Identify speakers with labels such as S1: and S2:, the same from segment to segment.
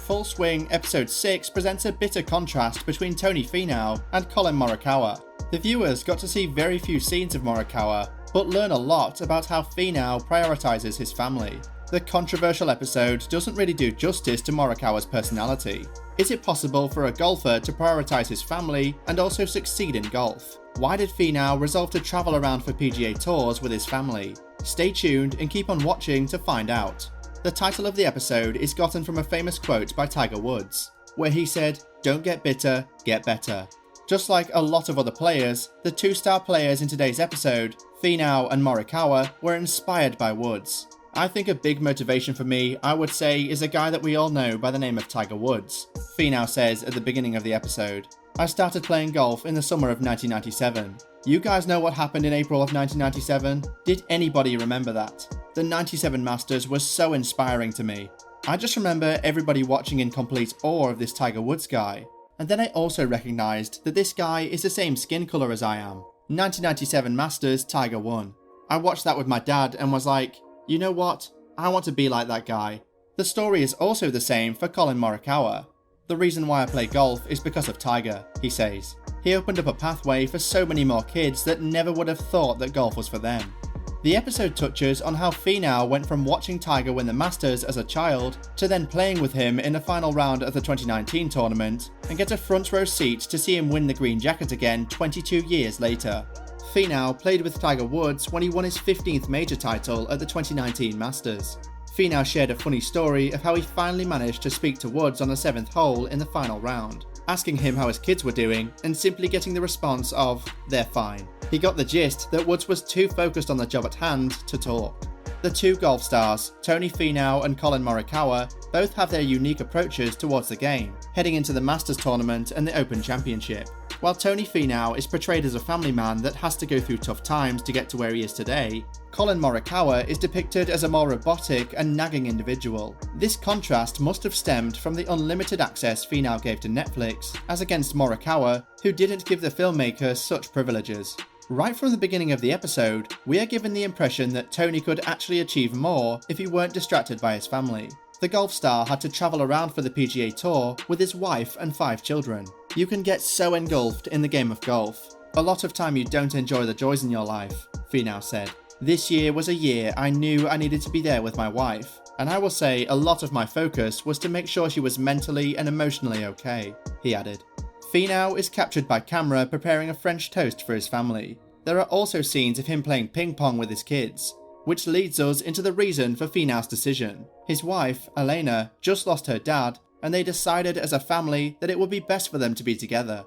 S1: Full Swing Episode 6 presents a bitter contrast between Tony Finau and Collin Morikawa. The viewers got to see very few scenes of Morikawa, but learn a lot about how Finau prioritizes his family. The controversial episode doesn't really do justice to Morikawa's personality. Is it possible for a golfer to prioritize his family and also succeed in golf? Why did Finau resolve to travel around for PGA Tours with his family? Stay tuned and keep on watching to find out. The title of the episode is gotten from a famous quote by Tiger Woods, where he said, "Don't get bitter, get better." Just like a lot of other players, the two star players in today's episode, Finau and Morikawa, were inspired by Woods. I think a big motivation for me, I would say, is a guy that we all know by the name of Tiger Woods. Finau says at the beginning of the episode, "I started playing golf in the summer of 1997. You guys know what happened in April of 1997? Did anybody remember that? The 97 Masters was so inspiring to me. I just remember everybody watching in complete awe of this Tiger Woods guy. And then I also recognised that this guy is the same skin colour as I am. 1997 Masters, Tiger won. I watched that with my dad and was like, you know what? I want to be like that guy." The story is also the same for Collin Morikawa. "The reason why I play golf is because of Tiger," he says. "He opened up a pathway for so many more kids that never would have thought that golf was for them." The episode touches on how Finau went from watching Tiger win the Masters as a child to then playing with him in the final round of the 2019 tournament and get a front row seat to see him win the green jacket again 22 years later. Finau played with Tiger Woods when he won his 15th major title at the 2019 Masters. Finau shared a funny story of how he finally managed to speak to Woods on the 7th hole in the final round, asking him how his kids were doing and simply getting the response of, "They're fine." He got the gist that Woods was too focused on the job at hand to talk. The two golf stars, Tony Finau and Collin Morikawa, both have their unique approaches towards the game, heading into the Masters tournament and the Open Championship. While Tony Finau is portrayed as a family man that has to go through tough times to get to where he is today, Collin Morikawa is depicted as a more robotic and nagging individual. This contrast must have stemmed from the unlimited access Finau gave to Netflix, as against Morikawa, who didn't give the filmmaker such privileges. Right from the beginning of the episode, we are given the impression that Tony could actually achieve more if he weren't distracted by his family. The golf star had to travel around for the PGA Tour with his wife and 5 children. You can get so engulfed in the game of golf. A lot of time you don't enjoy the joys in your life, Finau said. "This year was a year I knew I needed to be there with my wife, and I will say a lot of my focus was to make sure she was mentally and emotionally okay," he added. Finau is captured by camera preparing a French toast for his family. There are also scenes of him playing ping pong with his kids, which leads us into the reason for Finau's decision. His wife, Elena, just lost her dad, and they decided as a family that it would be best for them to be together.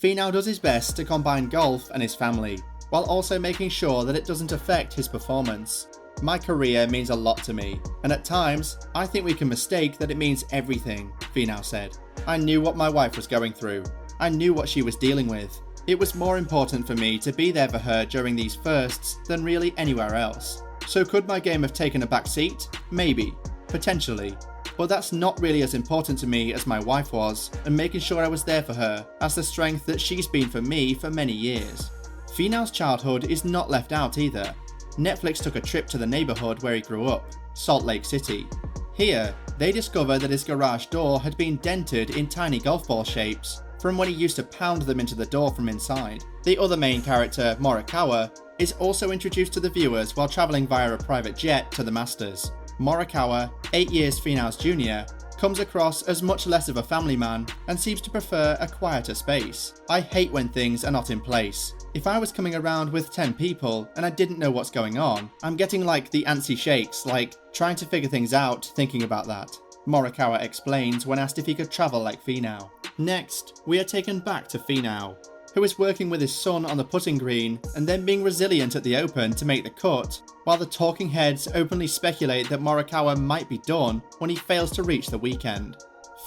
S1: Finau does his best to combine golf and his family, while also making sure that it doesn't affect his performance. "My career means a lot to me, and at times, I think we can mistake that it means everything," Finau said. "I knew what my wife was going through. I knew what she was dealing with. It was more important for me to be there for her during these firsts than really anywhere else. So could my game have taken a back seat? Maybe. Potentially. But that's not really as important to me as my wife was, and making sure I was there for her as the strength that she's been for me for many years." Finau's childhood is not left out either. Netflix took a trip to the neighbourhood where he grew up, Salt Lake City. Here, they discover that his garage door had been dented in tiny golf ball shapes from when he used to pound them into the door from inside. The other main character, Morikawa, is also introduced to the viewers while travelling via a private jet to the Masters. Morikawa, 8 years Finau's junior, comes across as much less of a family man and seems to prefer a quieter space. "I hate when things are not in place. If I was coming around with 10 people and I didn't know what's going on, I'm getting like the antsy shakes, like trying to figure things out thinking about that," Morikawa explains when asked if he could travel like Finau. Next, we are taken back to Finau, who is working with his son on the putting green and then being resilient at the Open to make the cut, while the talking heads openly speculate that Morikawa might be done when he fails to reach the weekend.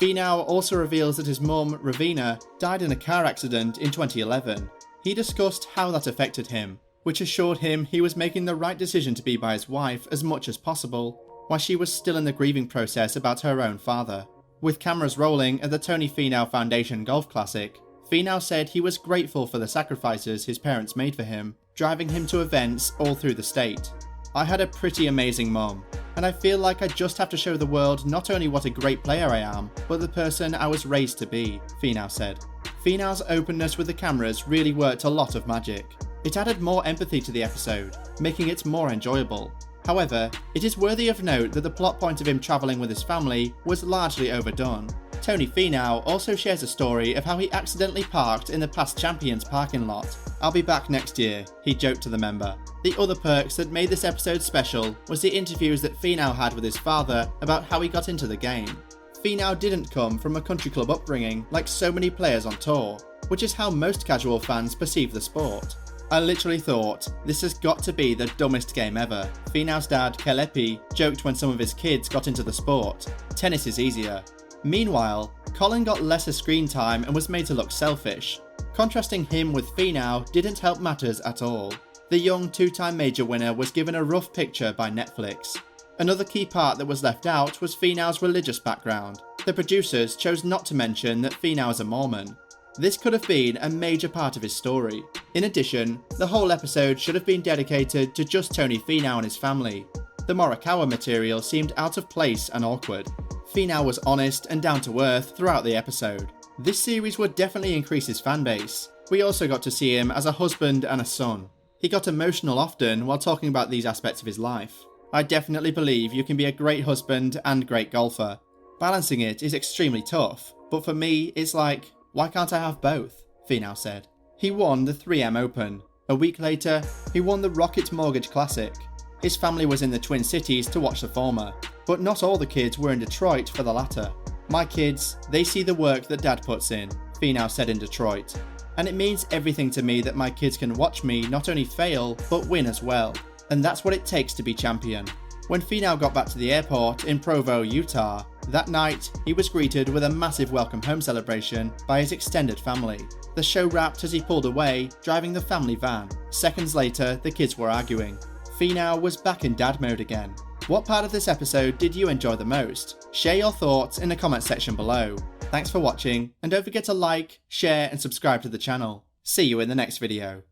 S1: Finau also reveals that his mum, Ravina, died in a car accident in 2011. He discussed how that affected him, which assured him he was making the right decision to be by his wife as much as possible, while she was still in the grieving process about her own father. With cameras rolling at the Tony Finau Foundation Golf Classic, Finau said he was grateful for the sacrifices his parents made for him, driving him to events all through the state. "I had a pretty amazing mom. and I feel like I just have to show the world not only what a great player I am, but the person I was raised to be, Finau said. Finau's openness with the cameras really worked a lot of magic. It added more empathy to the episode, making it more enjoyable. However, it is worthy of note that the plot point of him travelling with his family was largely overdone. Tony Finau also shares a story of how he accidentally parked in the past champions parking lot. "I'll be back next year," he joked to the member. The other perks that made this episode special was the interviews that Finau had with his father about how he got into the game. Finau didn't come from a country club upbringing like so many players on tour, which is how most casual fans perceive the sport. "I literally thought, this has got to be the dumbest game ever." Finau's dad, Kelepi, joked when some of his kids got into the sport. "Tennis is easier." Meanwhile, Colin got lesser screen time and was made to look selfish. Contrasting him with Finau didn't help matters at all. The young two-time major winner was given a rough picture by Netflix. Another key part that was left out was Finau's religious background. The producers chose not to mention that Finau is a Mormon. This could have been a major part of his story. In addition, the whole episode should have been dedicated to just Tony Finau and his family. The Morikawa material seemed out of place and awkward. Finau was honest and down to earth throughout the episode. This series would definitely increase his fanbase. We also got to see him as a husband and a son. He got emotional often while talking about these aspects of his life. "I definitely believe you can be a great husband and great golfer. Balancing it is extremely tough, but for me it's like, why can't I have both?" Finau said. He won the 3M Open. A week later, he won the Rocket Mortgage Classic. His family was in the Twin Cities to watch the former, but not all the kids were in Detroit for the latter. "My kids, they see the work that Dad puts in," Finau said in Detroit. "And it means everything to me that my kids can watch me not only fail, but win as well. And that's what it takes to be champion." When Finau got back to the airport in Provo, Utah, that night he was greeted with a massive welcome home celebration by his extended family. The show wrapped as he pulled away, driving the family van. Seconds later, the kids were arguing. Finau was back in dad mode again. What part of this episode did you enjoy the most? Share your thoughts in the comment section below. Thanks for watching, and don't forget to like, share and subscribe to the channel. See you in the next video.